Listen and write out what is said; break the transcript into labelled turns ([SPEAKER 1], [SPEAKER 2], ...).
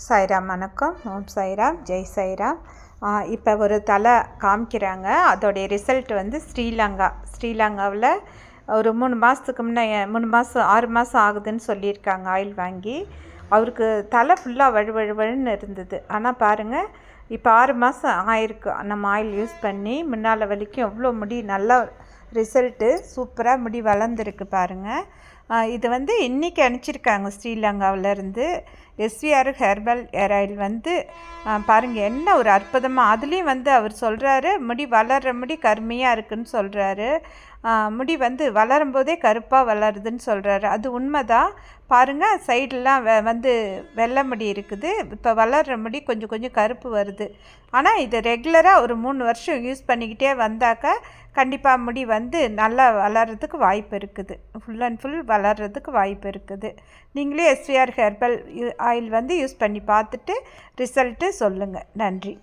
[SPEAKER 1] சாய்ராம் வணக்கம். ஓம் சாய்ராம், ஜெய் சாய்ராம். இப்போ ஒரு தலை காமிக்கிறாங்க. அதோடைய ரிசல்ட் வந்து ஸ்ரீலங்காவில் ஒரு 3 மாதத்துக்கு முன்னே 3 மாதம் 6 மாதம் ஆகுதுன்னு சொல்லியிருக்காங்க. ஆயில் வாங்கி அவருக்கு தலை ஃபுல்லாக வழுவழுன்னு இருந்தது. ஆனால் பாருங்கள், இப்போ 6 மாதம் ஆயிருக்கு நம்ம ஆயில் யூஸ் பண்ணி. முன்னால் வலிக்கும் எவ்வளோ முடி நல்லா ரிசல்ட்டு சூப்பராக முடி வளர்ந்துருக்கு பாருங்கள். இது வந்து இன்றைக்கி அனுப்பிச்சிருக்காங்க ஸ்ரீலங்காவிலேருந்து. எஸ்விஆர் ஹெர்பல் ஏர் ஆயில் வந்து பாருங்கள் என்ன ஒரு அற்புதமாக. அதுலேயும் வந்து அவர் சொல்கிறாரு, முடி வளர்கிற முடி கருமையாக இருக்குதுன்னு சொல்கிறாரு. முடி வந்து வளரும்போதே கருப்பாக வளருதுன்னு சொல்கிறாரு. அது உண்மை தான். பாருங்கள், சைடெலாம் வந்து வெள்ளை முடி இருக்குது. இப்போ வளர்கிற முடி கொஞ்சம் கொஞ்சம் கருப்பு வருது. ஆனால் இது ரெகுலராக ஒரு 3 வருஷம் யூஸ் பண்ணிக்கிட்டே வந்தாக்கா கண்டிப்பாக முடி வந்து நல்லா வளர்கிறதுக்கு வாய்ப்பு இருக்குது. ஃபுல் அண்ட் ஃபுல் வளர்கிறதுக்கு வாய்ப்பு இருக்குது. நீங்களே எஸ்விஆர் ஹெர்பல் ஆயில் வந்து யூஸ் பண்ணி பார்த்துட்டு ரிசல்ட்டு சொல்லுங்கள். நன்றி.